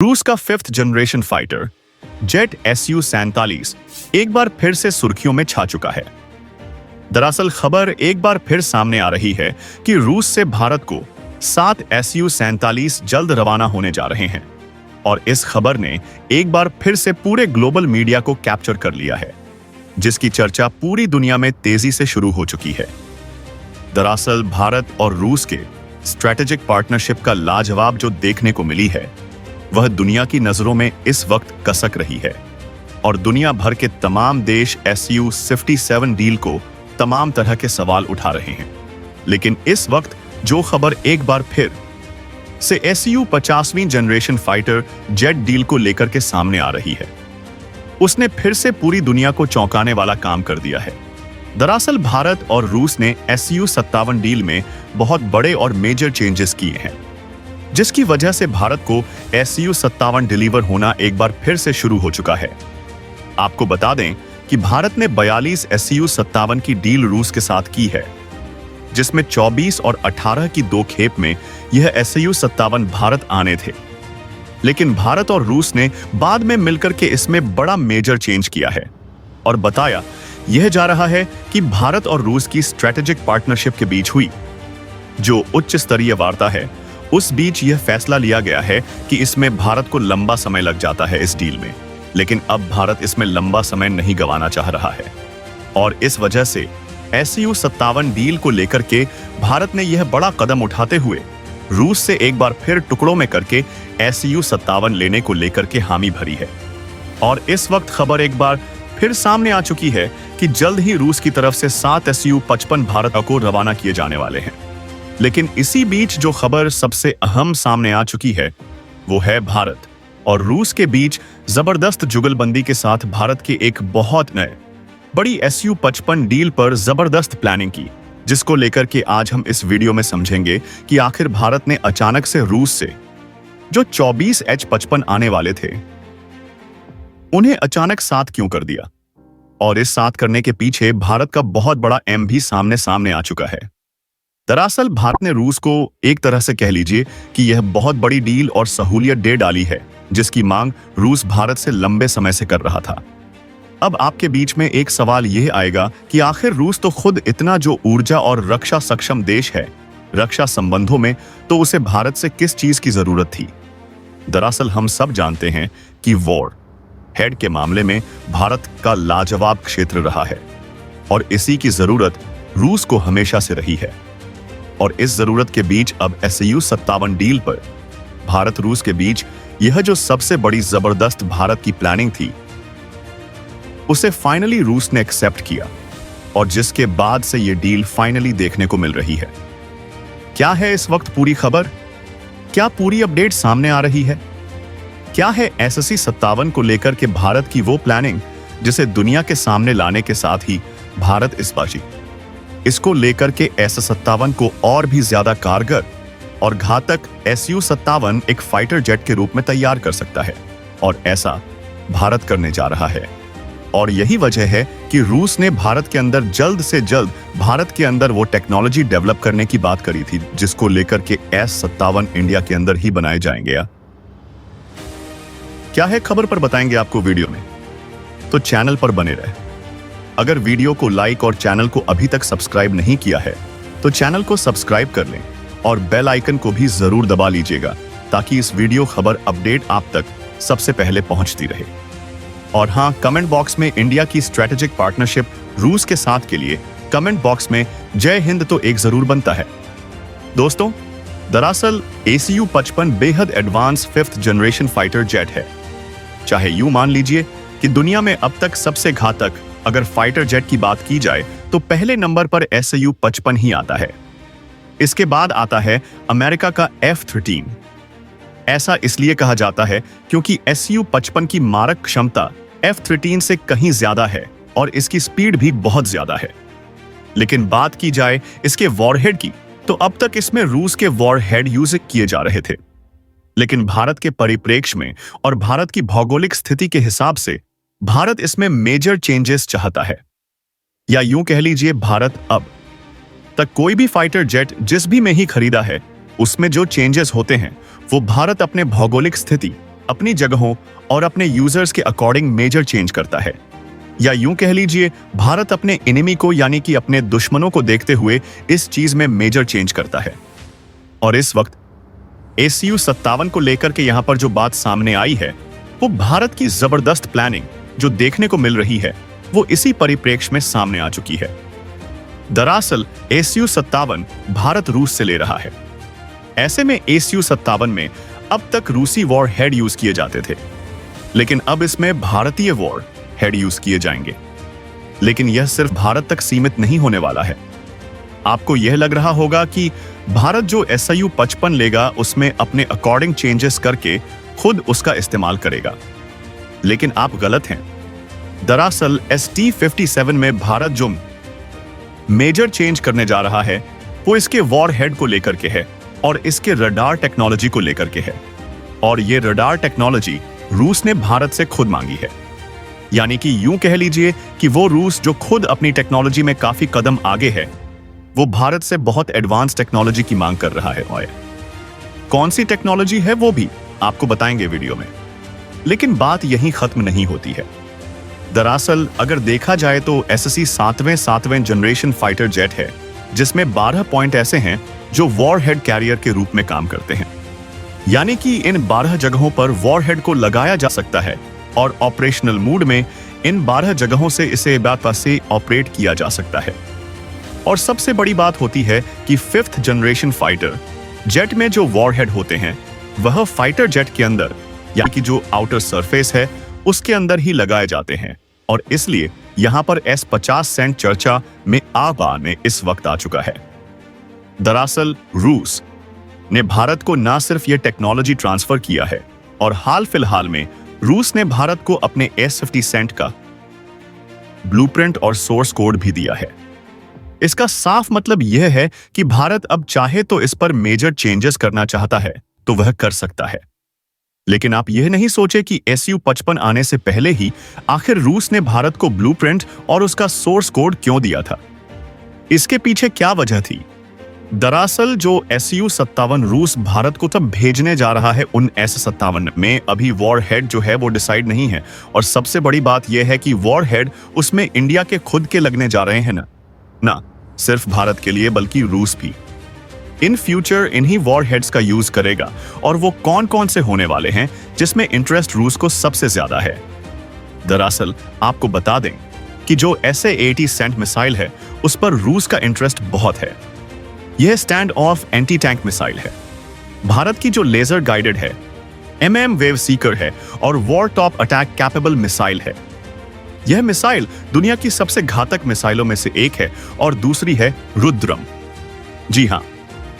रूस का 5th generation fighter jet Su-47 एक बार फिर से सुर्खियों में छा चुका है। दरअसल खबर एक बार फिर सामने आ रही है कि रूस से भारत को 7 Su-47 जल्द रवाना होने जा रहे हैं और इस खबर ने एक बार फिर से पूरे ग्लोबल मीडिया को कैप्चर कर लिया है, जिसकी चर्चा पूरी दुनिया में तेजी से शुरू हो चुकी है। दरअसल भारत और रूस के स्ट्रेटेजिक पार्टनरशिप का लाजवाब जो देखने को मिली है, वह दुनिया की नजरों में इस वक्त कसक रही है और दुनिया भर के तमाम देश Su-57 डील को तमाम तरह के सवाल उठा रहे हैं। लेकिन इस वक्त जो खबर एक बार फिर से Su-50वीं जनरेशन फाइटर जेट डील को लेकर के सामने आ रही है, उसने फिर से पूरी दुनिया को चौंकाने वाला काम कर दिया है। दरअसल भारत और रूस ने Su-57 डील में बहुत बड़े और मेजर चेंजेस किए हैं, जिसकी वजह से भारत को Su-57 डिलीवर होना एक बार फिर से शुरू हो चुका है। आपको बता दें कि भारत ने 42 Su-57 की डील रूस के साथ की है, जिसमें 24 और 18 की 2 खेप में यह Su-57 भारत आने थे। लेकिन भारत और रूस ने बाद में मिलकर के इसमें बड़ा मेजर चेंज किया है और बताया यह जा रहा है कि भारत और रूस की स्ट्रेटेजिक पार्टनरशिप के बीच हुई जो उच्च स्तरीय वार्ता है, उस बीच यह फैसला लिया गया है कि इसमें भारत को लंबा समय लग जाता है इस डील में, लेकिन अब भारत इसमें लंबा समय नहीं गंवाना चाह रहा है और इस वजह से Su-57 डील को लेकर के भारत ने यह बड़ा कदम उठाते हुए रूस से एक बार फिर टुकड़ों में करके Su-57 लेने को लेकर के हामी भरी है। और इस वक्त खबर एक बार फिर सामने आ चुकी है कि जल्द ही रूस की तरफ से 7 Su-55 भारत को रवाना किए जाने वाले हैं। लेकिन इसी बीच जो खबर सबसे अहम सामने आ चुकी है, वो है भारत और रूस के बीच जबरदस्त जुगलबंदी के साथ भारत के एक बहुत नए बड़ी Su-55 डील पर जबरदस्त प्लानिंग की, जिसको लेकर के आज हम इस वीडियो में समझेंगे कि आखिर भारत ने अचानक से रूस से जो 24 H-55 आने वाले थे, उन्हें अचानक 7 क्यों कर दिया और इस 7 करने के पीछे भारत का बहुत बड़ा एम भी सामने आ चुका है। दरअसल भारत ने रूस को एक तरह से कह लीजिए कि यह बहुत बड़ी डील और सहूलियत दे डाली है, जिसकी मांग रूस भारत से लंबे समय से कर रहा था। अब आपके बीच में एक सवाल यह आएगा कि आखिर रूस तो खुद इतना जो ऊर्जा और रक्षा सक्षम देश है, रक्षा संबंधों में तो उसे भारत से किस चीज की जरूरत थी। दरअसल हम सब जानते हैं कि वॉर हेड के मामले में भारत का लाजवाब क्षेत्र रहा है और इसी की जरूरत रूस को हमेशा से रही है। और इस जरूरत के बीच अब Su-57 डील पर भारत रूस के बीच यह जो सबसे बड़ी जबरदस्त भारत की प्लानिंग थी, उसे फाइनली रूस ने एक्सेप्ट किया और जिसके बाद से यह डील फाइनली देखने को मिल रही है। क्या है इस वक्त पूरी खबर? क्या पूरी अपडेट सामने आ रही है? क्या है Su-57 को लेकर के भारत की वो प्लानिंग जिसे दुनिया के सामने लाने के साथ ही भारत इसको लेकर के Su-57 को और भी ज्यादा कारगर और घातक Su-57 एक फाइटर जेट के रूप में तैयार कर सकता है और ऐसा भारत करने जा रहा है। और यही वजह है कि रूस ने भारत के अंदर जल्द से जल्द भारत के अंदर वो टेक्नोलॉजी डेवलप करने की बात करी थी, जिसको लेकर के S-57 इंडिया के अंदर ही बनाए जाएंगे। क्या है खबर पर बताएंगे आपको वीडियो में, तो चैनल पर बने रहे। अगर वीडियो को लाइक और चैनल को अभी तक सब्सक्राइब नहीं किया है तो चैनल को सब्सक्राइब कर लें और बेल आइकन को भी जरूर दबा लीजिएगा, ताकि इस वीडियो खबर अपडेट आप तक सबसे पहले पहुंचती रहे। और हाँ, कमेंट बॉक्स में इंडिया की स्ट्रेटेजिक पार्टनरशिप रूस के साथ के लिए कमेंट बॉक्स में जय हिंद तो एक जरूर बनता है। दोस्तों, दरअसल Su-55 बेहद advance 5th generation fighter jet है। चाहे यूं मान लीजिए कि दुनिया में अब तक सबसे घातक अगर फाइटर जेट की बात की जाए तो पहले नंबर पर Su-55 ही आता है। इसके बाद आता है अमेरिका का F-13। ऐसा इसलिए कहा जाता है क्योंकि Su-55 की मारक क्षमता F-13 से कहीं ज्यादा है और इसकी स्पीड भी बहुत ज्यादा है। लेकिन बात की जाए इसके वॉरहेड की, तो अब तक इसमें रूस के वॉरहेड यूज किए जा रहे थे। लेकिन भारत के परिप्रेक्ष्य में और भारत की भौगोलिक स्थिति के हिसाब से भारत इसमें मेजर चेंजेस चाहता है, या यूं कह लीजिए भारत अब तक कोई भी फाइटर जेट जिस भी में ही खरीदा है, उसमें जो चेंजेस होते हैं वो भारत अपने भौगोलिक स्थिति अपनी जगहों और अपने यूजर्स के अकॉर्डिंग मेजर चेंज करता है। या यूं कह लीजिए, भारत अपने एनिमी को यानी कि अपने दुश्मनों को देखते हुए इस चीज में मेजर चेंज करता है। और इस वक्त SU-57 को लेकर के यहां पर जो बात सामने आई है, वो भारत की जबरदस्त प्लानिंग जो देखने को मिल रही है, वो इसी परिप्रेक्ष्य में सामने आ चुकी है। दरअसल SU-57 भारत रूस से ले रहा है। ऐसे में SU-57 में अब तक रूसी वॉर हेड यूज किए जाते थे, लेकिन अब इसमें भारतीय वॉर हेड यूज किए जाएंगे। लेकिन यह सिर्फ भारत तक सीमित नहीं होने वाला है। आपको यह लग रहा होगा कि भारत जो SU-55 लेगा उसमें अपने अकॉर्डिंग चेंजेस करके खुद उसका इस्तेमाल करेगा, लेकिन आप गलत हैं। दरअसल ST-57 में भारत जो मेजर चेंज करने जा रहा है वो इसके वॉर हेड को लेकर के है और इसके रडार टेक्नोलॉजी को लेकर के है। और ये रडार टेक्नोलॉजी रूस ने भारत से खुद मांगी है। यानी कि यूं कह लीजिए कि वो रूस जो खुद अपनी टेक्नोलॉजी में काफी कदम आगे है, वो भारत से बहुत एडवांस टेक्नोलॉजी की मांग कर रहा है। कौन सी टेक्नोलॉजी है वो भी आपको बताएंगे वीडियो में। लेकिन बात यहीं खत्म नहीं होती है। दरअसल अगर देखा जाए तो SSC 7वें जनरेशन फाइटर जेट है, जिसमें 12 पॉइंट ऐसे हैं जो वॉर हेड कैरियर के रूप में काम करते हैं। यानी कि इन 12 जगहों पर वॉर हेड को लगाया जा सकता है और ऑपरेशनल मूड में इन 12 जगहों से इसे बाईपास से ऑपरेट किया जा सकता है। और सबसे बड़ी बात होती है कि 5th जनरेशन फाइटर जेट में जो वॉर हेड होते हैं वह फाइटर जेट के अंदर यानी कि जो आउटर सरफेस है उसके अंदर ही लगाए जाते हैं। और इसलिए यहां पर S-50 सेंट चर्चा में में इस वक्त आ चुका है। दरअसल रूस ने भारत को न सिर्फ यह टेक्नोलॉजी ट्रांसफर किया है, और हाल फिलहाल में रूस ने भारत को अपने S-50 सेंट का ब्लूप्रिंट और सोर्स कोड भी दिया है। इसका साफ मतलब यह है कि भारत अब चाहे तो इस पर मेजर चेंजेस करना चाहता है तो वह कर सकता है। लेकिन आप यह नहीं सोचे कि SU-55 आने से पहले ही आखिर रूस ने भारत को ब्लूप्रिंट और उसका सोर्स कोड क्यों दिया था। इसके पीछे क्या वजह थी? दरअसल जो SU-57 रूस भारत को तब भेजने जा रहा है, उन S-57 में अभी वॉर हेड जो है वो डिसाइड नहीं है। और सबसे बड़ी बात यह है कि वॉर हेड उसमें इंडिया के खुद के लगने जा रहे हैं ना सिर्फ भारत के लिए बल्कि रूस भी इन फ्यूचर इन्हीं वॉर हेड्स का यूज करेगा। और वो कौन कौन से होने वाले हैं जिसमें इंटरेस्ट रूस को सबसे ज्यादा है? दरअसल आपको बता दें कि जो SA-80 सेंट मिसाइल है उस पर रूस का इंटरेस्ट बहुत है। यह stand of anti tank missile है। भारत की जो लेजर गाइडेड है, MM वेव सीकर है और war top attack capable missile है। यह मिसाइल दुनिया की सबसे घातक मिसाइलों में से एक है और दूसरी है रुद्रम। जी हां,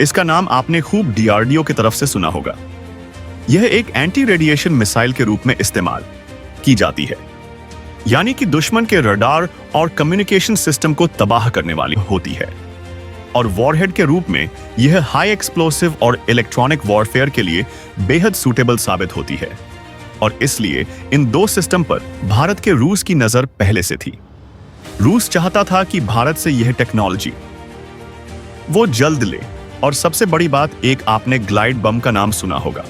इसका नाम आपने खूब DRDO की तरफ से सुना होगा। यह एक एंटी रेडिएशन मिसाइल के रूप में इस्तेमाल की जाती है, यानी कि दुश्मन के रडार और कम्युनिकेशन सिस्टम को तबाह करने वाली होती है। और वॉरहेड के रूप में यह हाई एक्सप्लोसिव और इलेक्ट्रॉनिक वॉरफेयर के लिए बेहद सूटेबल साबित होती है। और इसलिए इन दो सिस्टम पर भारत के रूस की नजर पहले से थी। रूस चाहता था कि भारत से यह टेक्नोलॉजी वो जल्द ले। और सबसे बड़ी बात, एक आपने ग्लाइड बम का नाम सुना होगा।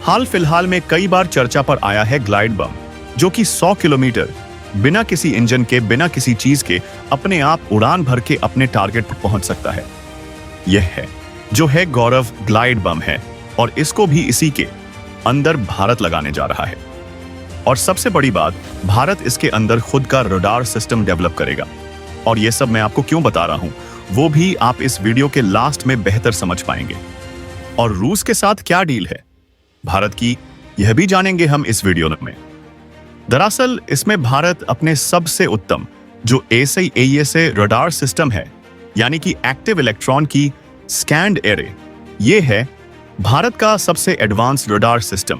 हाल फिलहाल में कई बार चर्चा पर आया है ग्लाइड बम, जो कि 100 किलोमीटर बिना किसी इंजन के, बिना किसी चीज के अपने आप उड़ान भर के अपने टारगेट पर पहुंच सकता है। यह है जो है गौरव ग्लाइड बम है, और इसको भी इसी के अंदर भारत लगाने जा रहा है। और सबसे बड़ी बात, भारत इसके अंदर खुद का रडार सिस्टम डेवलप करेगा। और यह सब मैं आपको क्यों बता रहा हूं वो भी आप इस वीडियो के लास्ट में बेहतर समझ पाएंगे। और रूस के साथ क्या डील है भारत की, यह भी जानेंगे हम इस वीडियो में। दरअसल इसमें भारत अपने सबसे उत्तम जो ASA रडार सिस्टम है, यानी कि एक्टिव इलेक्ट्रॉन की स्कैंड एरे, ये है भारत का सबसे एडवांस रडार सिस्टम,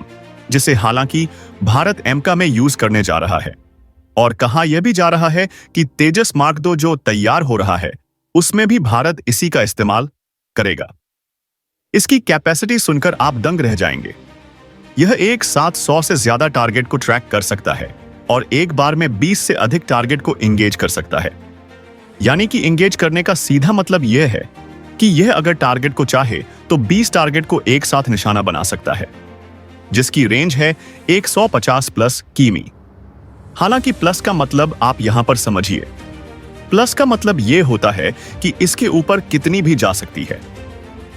जिसे हालांकि भारत एमका में यूज करने जा रहा है। और कहा यह भी जा रहा है कि तेजस मार्क 2 जो तैयार हो रहा है उसमें भी भारत इसी का इस्तेमाल करेगा। इसकी कैपेसिटी सुनकर आप दंग रह जाएंगे। यह एक साथ 100 से ज्यादा टारगेट को ट्रैक कर सकता है और एक बार में 20 से अधिक टारगेट को इंगेज कर सकता है। यानी कि इंगेज करने का सीधा मतलब यह है कि यह अगर टारगेट को चाहे तो 20 टारगेट को एक साथ निशाना बना सकता है। जिसकी रेंज है 150 प्लस किमी। हालांकि प्लस का मतलब आप यहां पर समझिए, प्लस का मतलब यह होता है कि इसके ऊपर कितनी भी जा सकती है।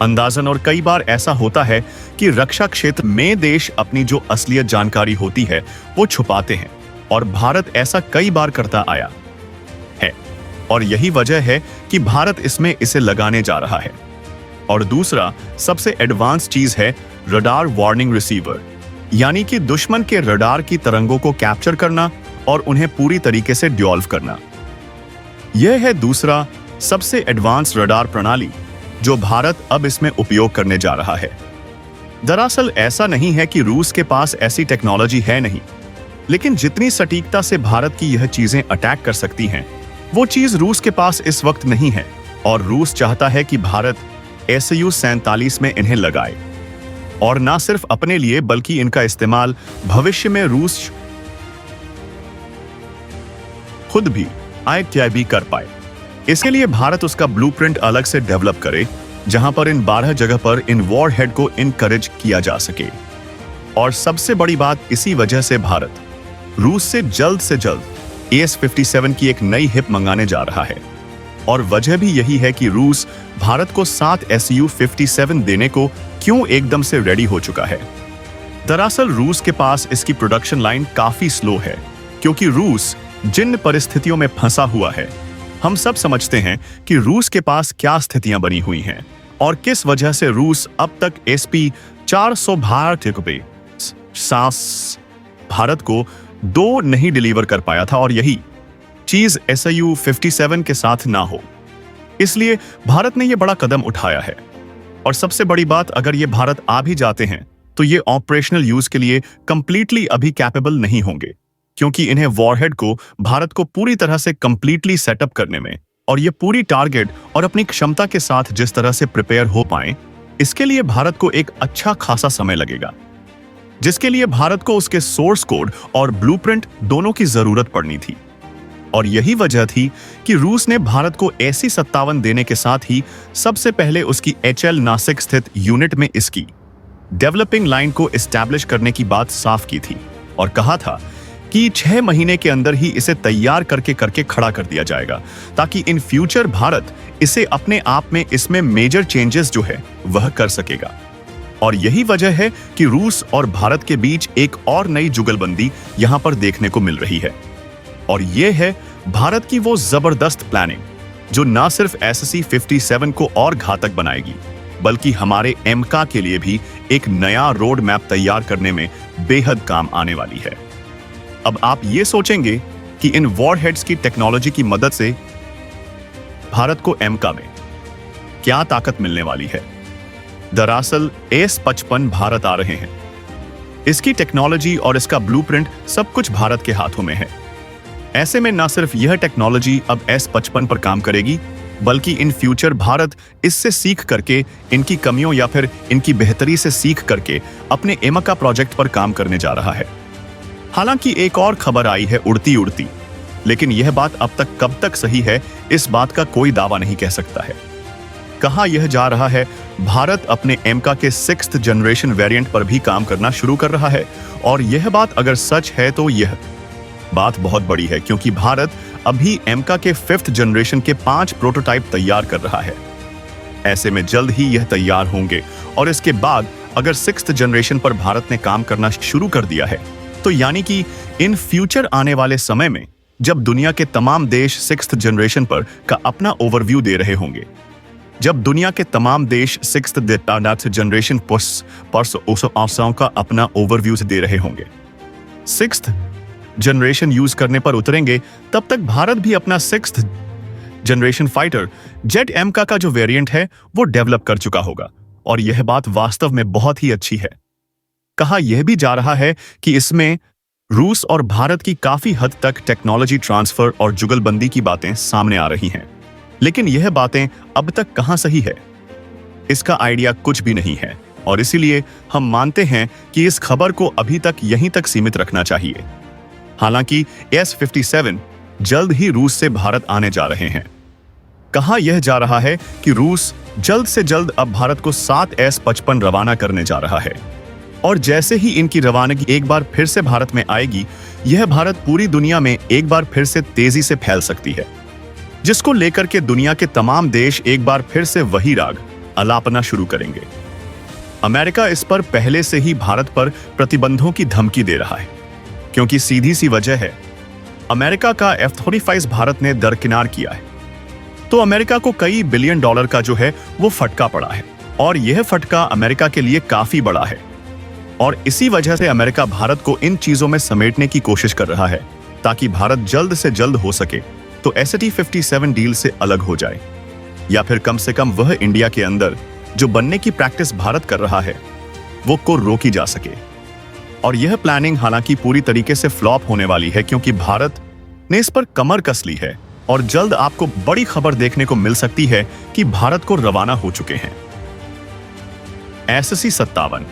अंदाजन और कई बार ऐसा होता है कि रक्षा क्षेत्र में देश अपनी जो असलियत जानकारी होती है वो छुपाते हैं, और भारत ऐसा कई बार करता आया है, और यही वजह है कि भारत इसमें इसे लगाने जा रहा है। और दूसरा सबसे एडवांस चीज है रडार वार्निंग रिसीवर, यानी कि दुश्मन के रडार की तरंगों को कैप्चर करना और उन्हें पूरी तरीके से ड्यॉल्व करना। यह है दूसरा सबसे एडवांस रडार प्रणाली जो भारत अब इसमें उपयोग करने जा रहा है। दरअसल ऐसा नहीं है कि रूस के पास ऐसी टेक्नोलॉजी है नहीं, लेकिन जितनी सटीकता से भारत की यह चीजें अटैक कर सकती हैं, वो चीज रूस के पास इस वक्त नहीं है, और रूस चाहता है कि भारत SU-47 में इन्हें लगाए, और ना सिर्फ अपने लिए बल्कि इनका इस्तेमाल भविष्य में रूस खुद भी ITIB कर पाए। इसके लिए भारत उसका ब्लूप्रिंट अलग से डेवलप करे, जहां पर इन 12 जगह पर इन वॉरहेड को इनकरेज किया जा सके। और सबसे बड़ी बात, इसी वजह से भारत रूस से जल्द AS-57 की एक नई हिप मंगाने जा रहा है, और वजह भी यही है कि रूस भारत को 7 SU-57 देने को क्यों एकदम से रेडी हो चुका है। दरअसल रूस के पास इसकी प्रोडक्शन लाइन काफी स्लो है, क्योंकि रूस जिन परिस्थितियों में फंसा हुआ है, हम सब समझते हैं कि रूस के पास क्या स्थितियां बनी हुई हैं और किस वजह से रूस अब तक SP-400 भारत को 2 नहीं डिलीवर कर पाया था, और यही चीज SU-57 के साथ ना हो। इसलिए भारत ने यह बड़ा कदम उठाया है। और सबसे बड़ी बात, अगर ये भारत आ भी जाते हैं तो ये ऑपरेशनल यूज के लिए कंप्लीटली अभी कैपेबल नहीं होंगे, क्योंकि इन्हें वॉरहेड को भारत को पूरी तरह से कंप्लीटली सेटअप करने में, और ये पूरी टारगेट और अपनी क्षमता के साथ जिस तरह से प्रिपेयर हो पाएं, इसके लिए भारत को एक अच्छा खासा समय लगेगा, जिसके लिए भारत को उसके सोर्स कोड और ब्लूप्रिंट दोनों की जरूरत पड़नी थी। और यही वजह थी कि रूस ने भारत को SU-57 देने के साथ ही सबसे पहले उसकी HL नासिक स्थित यूनिट में इसकी डेवलपिंग लाइन को एस्टैब्लिश करने की बात साफ की थी, और कहा था कि 6 महीने के अंदर ही इसे तैयार करके खड़ा कर दिया जाएगा, ताकि इन फ्यूचर भारत इसे अपने आप में इसमें मेजर चेंजेस जो है वह कर सकेगा। और यही वजह है कि रूस और भारत के बीच एक और नई जुगलबंदी यहां पर देखने को मिल रही है, और यह है भारत की वो जबरदस्त प्लानिंग जो ना सिर्फ SU-57 को और घातक बनाएगी, बल्कि हमारे एमका के लिए भी एक नया रोड मैप तैयार करने में बेहद काम आने वाली है। अब आप ये सोचेंगे कि इन वॉरहेड्स की टेक्नोलॉजी की मदद से भारत को एमका में क्या ताकत मिलने वाली है। दरअसल AS-55 भारत आ रहे हैं। इसकी टेक्नोलॉजी और इसका ब्लूप्रिंट सब कुछ भारत के हाथों में है। ऐसे में ना सिर्फ यह टेक्नोलॉजी अब AS-55 पर काम करेगी, बल्कि इन फ्यूचर भारत इससे सीख करके, इनकी कमियों या फिर इनकी बेहतरी से सीख करके अपने एमका प्रोजेक्ट पर काम करने जा रहा है। हालांकि एक और खबर आई है उड़ती उड़ती, लेकिन यह बात अब तक कब तक सही है इस बात का कोई दावा नहीं कह सकता है। कहा यह जा रहा है भारत अपने एमका के 6th जनरेशन वेरिएंट पर भी काम करना शुरू कर रहा है, और यह बात अगर सच है तो यह बात बहुत बड़ी है, क्योंकि भारत अभी एमका के 5th जनरेशन के 5 प्रोटोटाइप तैयार कर रहा है। ऐसे में जल्द ही यह तैयार होंगे, और इसके बाद अगर 6th जनरेशन पर भारत ने काम करना शुरू कर दिया है, तो यानी कि इन फ्यूचर आने वाले समय में जब दुनिया के तमाम देश 6th जनरेशन पर का अपना ओवरव्यू दे रहे होंगे, जब दुनिया के तमाम देश 6th जनरेशन पर का अपना ओवरव्यू दे रहे होंगे, 6th जनरेशन यूज करने पर उतरेंगे, तब तक भारत भी अपना 6th जनरेशन फाइटर जेट एमका का जो वेरिएंट है वो डेवलप कर चुका होगा, और यह बात वास्तव में बहुत ही अच्छी है। कहा यह भी जा रहा है कि इसमें रूस और भारत की काफी हद तक टेक्नोलॉजी ट्रांसफर और जुगलबंदी की बातें सामने आ रही हैं, लेकिन यह बातें अब तक कहां सही है, इसका आइडिया कुछ भी नहीं है, और इसीलिए हम मानते हैं कि इस खबर को अभी तक यहीं तक सीमित रखना चाहिए। हालांकि AS-57 जल्द ही रूस से भारत आने जा रहे हैं। कहा यह जा रहा है कि रूस जल्द से जल्द अब भारत को 7 AS-55 रवाना करने जा रहा है। और जैसे ही इनकी रवानगी एक बार फिर से भारत में आएगी, यह भारत पूरी दुनिया में एक बार फिर से तेजी से फैल सकती है, जिसको लेकर के दुनिया के तमाम देश एक बार फिर से वही राग अलापना शुरू करेंगे। अमेरिका इस पर पहले से ही भारत पर प्रतिबंधों की धमकी दे रहा है, क्योंकि सीधी सी वजह है, अमेरिका का F-35 भारत ने दरकिनार किया है, तो अमेरिका को कई बिलियन डॉलर का जो है वो फटका पड़ा है, और यह फटका अमेरिका के लिए काफी बड़ा है। और इसी वजह से अमेरिका भारत को इन चीजों में समेटने की कोशिश कर रहा है, ताकि भारत जल्द से जल्द हो सके तो SAT-57 डील से अलग हो जाए, या फिर कम से कम वह इंडिया के अंदर जो बनने की प्रैक्टिस भारत कर रहा है वो को रोकी जा सके। और यह प्लानिंग हालांकि पूरी तरीके से फ्लॉप होने वाली है, क्योंकि भारत ने इस पर कमर कस ली है, और जल्द आपको बड़ी खबर देखने को मिल सकती है कि भारत को रवाना हो चुके हैं SAC-57।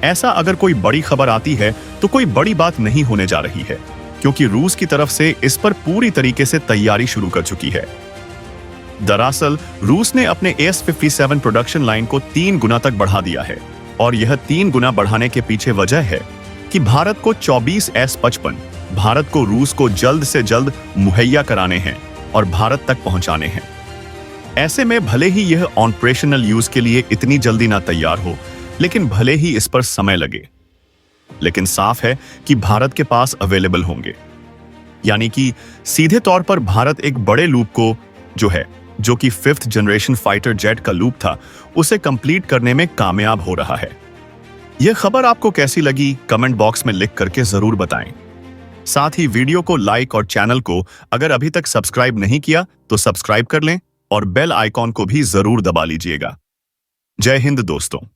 ऐसा अगर कोई बड़ी खबर आती है तो कोई बड़ी बात नहीं होने जा रही है, क्योंकि रूस की तरफ से इस पर पूरी तरीके से तैयारी शुरू कर चुकी है। दरअसल रूस ने अपने AS-57 प्रोडक्शन लाइन को 3 गुना तक बढ़ा दिया है, और यह 3 गुना बढ़ाने के पीछे वजह है कि भारत को 24 S-55 भारत को रूस को जल्द से जल्द मुहैया कराने हैं और भारत तक पहुंचाने हैं। ऐसे में भले ही यह ऑपरेशनल यूज के लिए इतनी जल्दी ना तैयार हो, लेकिन भले ही इस पर समय लगे, लेकिन साफ है कि भारत के पास अवेलेबल होंगे। यानी कि सीधे तौर पर भारत एक बड़े लूप को जो कि 5th जनरेशन फाइटर जेट का लूप था, उसे कंप्लीट करने में कामयाब हो रहा है। यह खबर आपको कैसी लगी कमेंट बॉक्स में लिख करके जरूर बताएं। साथ ही वीडियो को लाइक और चैनल को अगर अभी तक सब्सक्राइब नहीं किया तो सब्सक्राइब कर लें और बेल आइकॉन को भी जरूर दबा लीजिएगा। जय हिंद दोस्तों।